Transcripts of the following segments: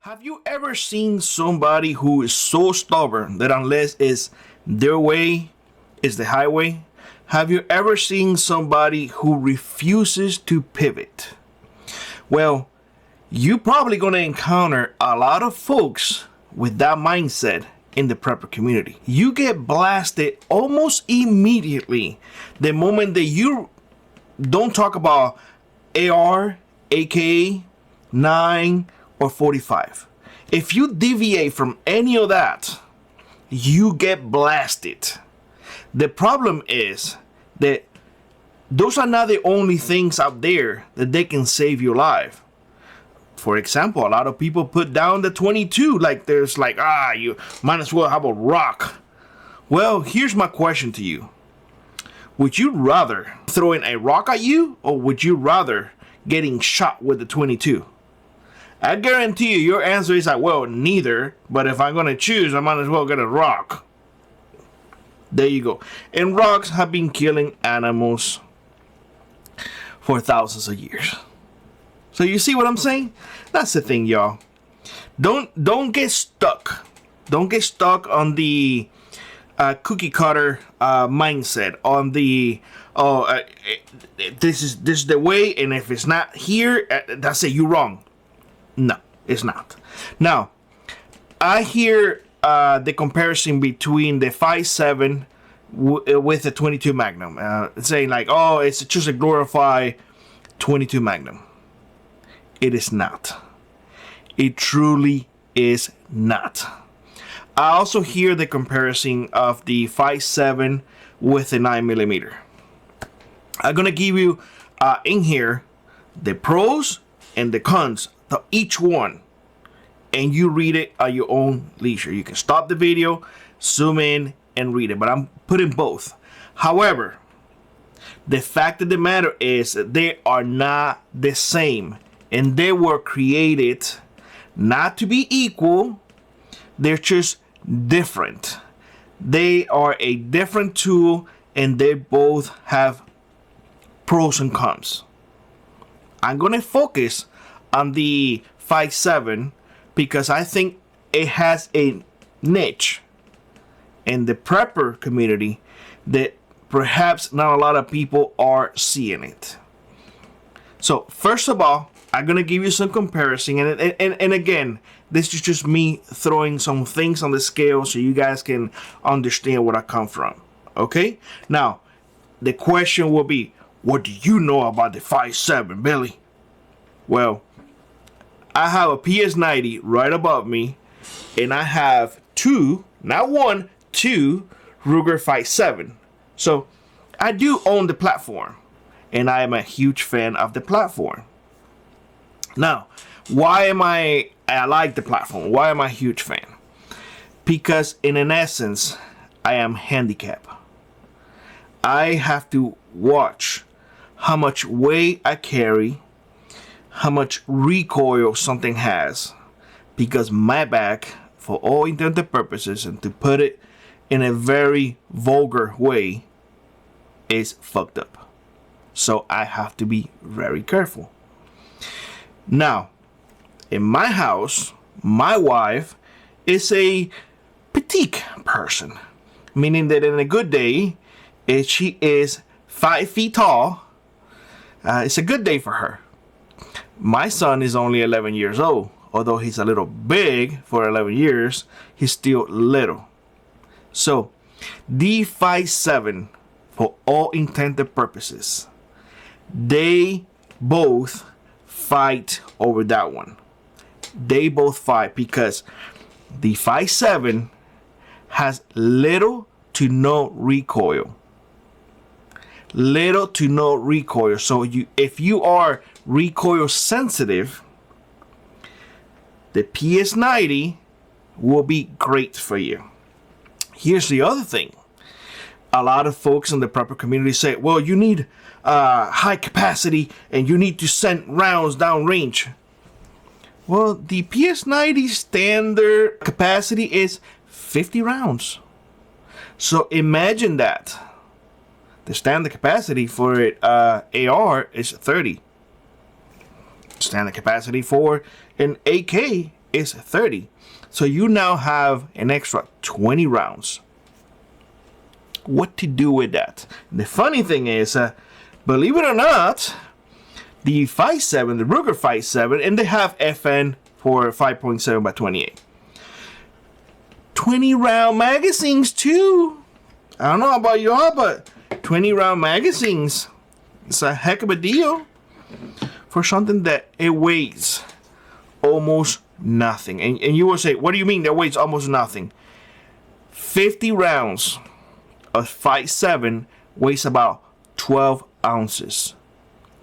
Have you ever seen somebody who is so stubborn that unless it's their way is the highway? Have you ever seen somebody who refuses to pivot? Well, you're probably going to encounter a lot of folks with that mindset in the prepper community. You get blasted almost immediately the moment that you don't talk about AR, AK, 9, or 45. If you deviate from any of that, you get blasted. The problem is that those are not the only things out there that they can save your life. For example, a lot of people put down the 22 like there's you might as well have a rock. Well, here's my question to you. Would you rather throwing a rock at you, or would you rather getting shot with the 22? I guarantee you your answer is well, neither, but if I'm going to choose, I might as well get a rock. There you go. And rocks have been killing animals for thousands of years. So you see what I'm saying? That's the thing, y'all. Don't get stuck. Don't get stuck on the cookie cutter mindset, on the this is the way, and if it's not here, that's it, you're wrong. No, it's not. Now, I hear the comparison between the 5.7 with the 22 Magnum, saying it's just a glorified 22 Magnum. It is not. It truly is not. I also hear the comparison of the 5.7 with the 9mm. I'm gonna give you in here the pros and the cons to each one, and you read it at your own leisure. You can stop the video, zoom in, and read it, but I'm putting both. However, the fact of the matter is that they are not the same, and they were created not to be equal. They're just different. They are a different tool, and they both have pros and cons. I'm gonna focus on the 5.7 because I think it has a niche in the prepper community that perhaps not a lot of people are seeing it. So first of all, I'm gonna give you some comparison, and again, this is just me throwing some things on the scale so you guys can understand where I come from. Okay? Now, the question will be, what do you know about the 5.7, Billy? Well, I have a PS90 right above me, and I have two, not one, two Ruger 5.7. So I do own the platform, and I am a huge fan of the platform. Now, why am I like the platform? Why am I a huge fan? Because in an essence, I am handicapped. I have to watch how much weight I carry, how much recoil something has, because my back, for all intents and purposes, and to put it in a very vulgar way, is fucked up. So I have to be very careful. Now, in my house, my wife is a petite person, meaning that in a good day, if she is 5 feet tall, it's a good day for her. My son is only 11 years old. Although he's a little big for 11 years, he's still little. So, the 5.7, for all intents and purposes, they both fight over that one. They both fight because the 5.7 has little to no recoil. Little to no recoil. So if you are recoil sensitive, the PS90 will be great for you. Here's the other thing. A lot of folks in the prepper community say, well, you need high capacity and you need to send rounds down range. Well, the PS90 standard capacity is 50 rounds. So imagine that. The standard capacity for it, AR is 30. Standard capacity for an AK is 30. So you now have an extra 20 rounds. What to do with that? The funny thing is, believe it or not, the 5.7, the Ruger 5.7, and they have FN for 5.7 by 28. 20 round magazines too. I don't know about y'all, but 20 round magazines, it's a heck of a deal for something that it weighs almost nothing. And you will say, what do you mean that weighs almost nothing? 50 rounds of 5.7 weighs about 12 ounces.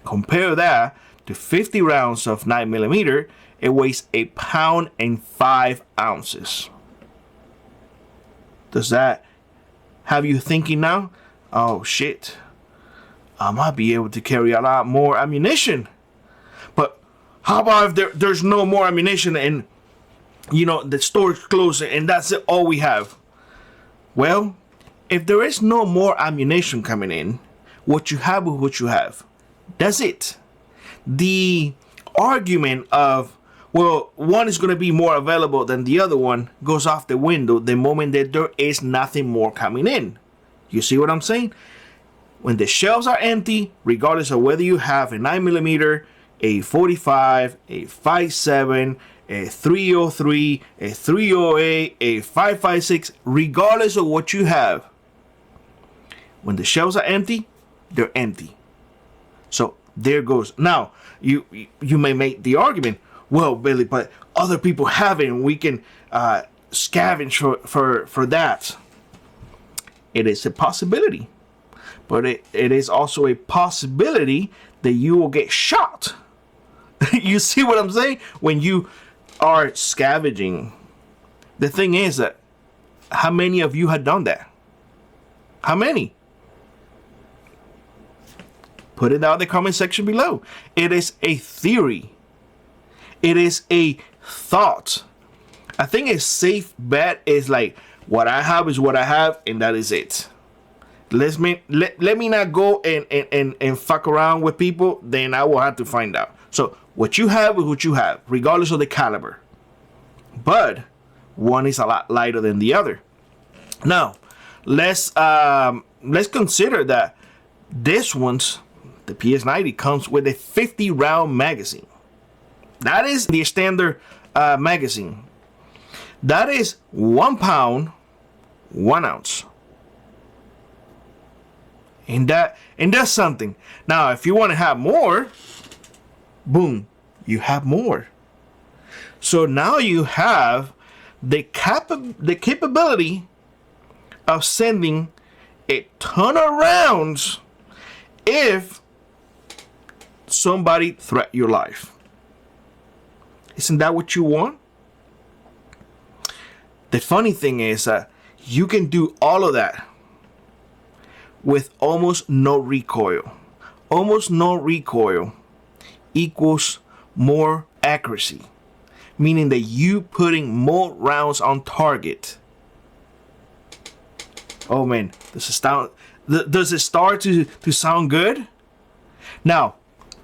Compare that to 50 rounds of 9mm, it weighs 1 pound and 5 ounces. Does that have you thinking now? Oh shit, I might be able to carry a lot more ammunition. But how about if there's no more ammunition and the store's closed and that's it, all we have? Well, if there is no more ammunition coming in, what you have is what you have. That's it. The argument of, well, one is going to be more available than the other one goes off the window the moment that there is nothing more coming in. You see what I'm saying? When the shelves are empty, regardless of whether you have a 9mm, a 45, a 5.7, a 303, a 308, a 5.56, regardless of what you have, when the shelves are empty, they're empty. So there goes. Now, you may make the argument, well, Billy, but other people have it and we can scavenge for that. It is a possibility. But it is also a possibility that you will get shot. You see what I'm saying? When you are scavenging. The thing is that, how many of you have done that? How many? Put it down in the comment section below. It is a theory. It is a thought. I think a safe bet is like, what I have is what I have, and that is it. Let me not go and fuck around with people, then I will have to find out. So what you have is what you have, regardless of the caliber. But one is a lot lighter than the other. Now, let's consider that this one's, the PS90, comes with a 50 round magazine. That is the standard magazine. That is 1 pound, 1 ounce. And that's something. Now, if you want to have more, boom, you have more. So now you have the capability of sending a ton of rounds if somebody threat your life. Isn't that what you want? The funny thing is that you can do all of that with almost no recoil. Almost no recoil equals more accuracy, meaning that you putting more rounds on target. Oh man, does it start to sound good? Now,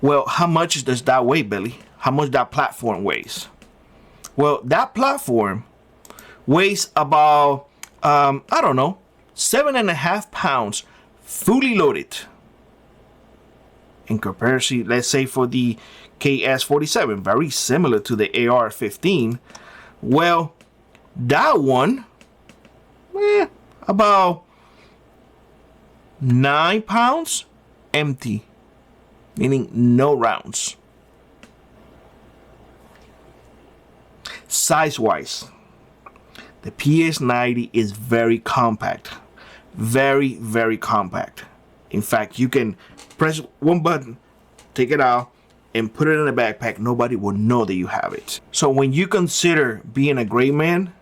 well, how much does that weigh, Billy? How much that platform weighs? Well, that platform weighs about, I don't know, 7.5 pounds fully loaded. In comparison, let's say for the KS47, very similar to the AR-15. Well, that one, about 9 pounds empty, meaning no rounds. Size-wise, the PS90 is very compact. Very, very compact. In fact, you can press one button, take it out, and put it in a backpack. Nobody will know that you have it. So when you consider being a great man,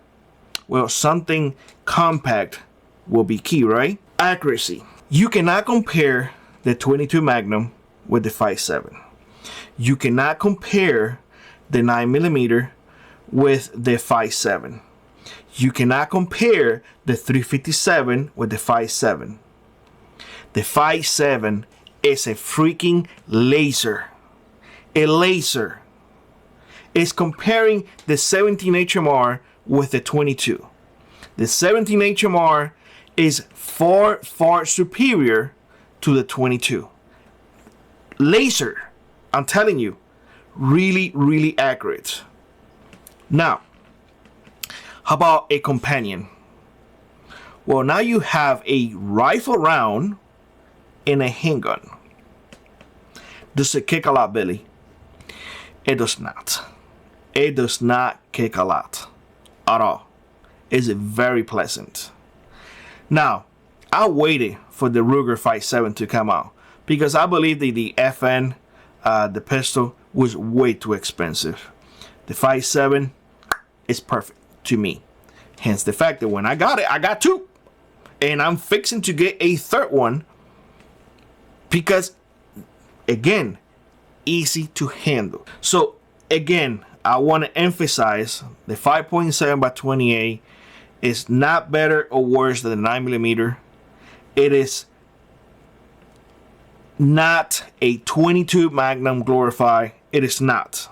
well, something compact will be key, right? Accuracy. You cannot compare the 22 Magnum with the 5.7. You cannot compare the 9mm with the 5.7. You cannot compare the 357 with the 5.7. The 5.7 is a freaking laser. A laser. is comparing the 17 HMR with the 22. The 17 HMR is far, far superior to the 22. Laser, I'm telling you, really, really accurate. Now, how about a companion? Well, now you have a rifle round and a handgun. Does it kick a lot, Billy? It does not. It does not kick a lot at all. It's very pleasant. Now, I waited for the Ruger 5.7 to come out because I believe that the FN, the pistol, was way too expensive. The 5.7 is perfect to me. Hence the fact that when I got it, I got two. And I'm fixing to get a third one because, again, easy to handle. So, again, I want to emphasize the 5.7 by 28 is not better or worse than the 9mm. It is not a 22 Magnum glorified. It is not.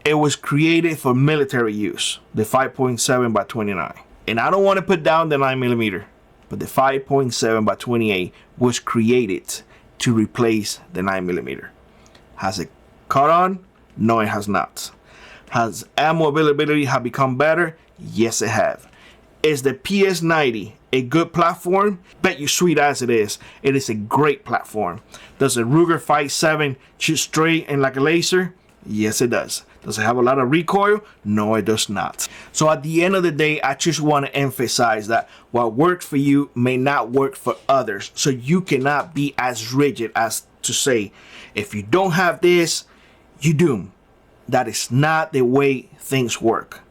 It was created for military use, the 5.7 by 29. And I don't want to put down the 9mm, but the 5.7 by 28 was created to replace the 9mm. Has it caught on? No, it has not. Has ammo availability have become better? Yes, it have. Is the PS90 a good platform? Bet you sweet as it is. It is a great platform. Does the Ruger 5.7 shoot straight and like a laser? Yes, it does. Does it have a lot of recoil? No, it does not. So at the end of the day, I just want to emphasize that what works for you may not work for others. So you cannot be as rigid as to say, if you don't have this, you doom. That is not the way things work.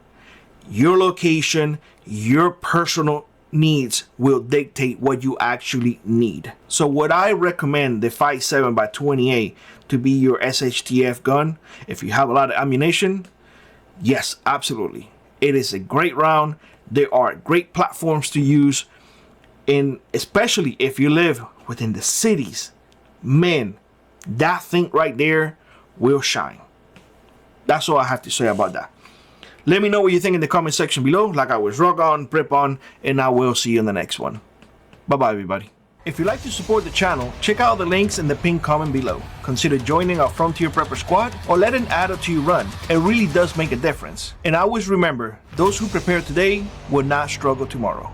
Your location, your personal needs will dictate what you actually need. So would I recommend the 5.7 by 28 to be your shtf gun if you have a lot of ammunition? Yes, absolutely. It is a great round. There are great platforms to use, and especially if you live within the cities, man, that thing right there will shine. That's all I have to say about that. Let me know what you think in the comment section below. Like I was rock on, prep on, and I will see you in the next one. Bye-bye, everybody. If you'd like to support the channel, check out the links in the pinned comment below. Consider joining our Frontier Prepper Squad or let an adder to you run. It really does make a difference. And always remember, those who prepare today will not struggle tomorrow.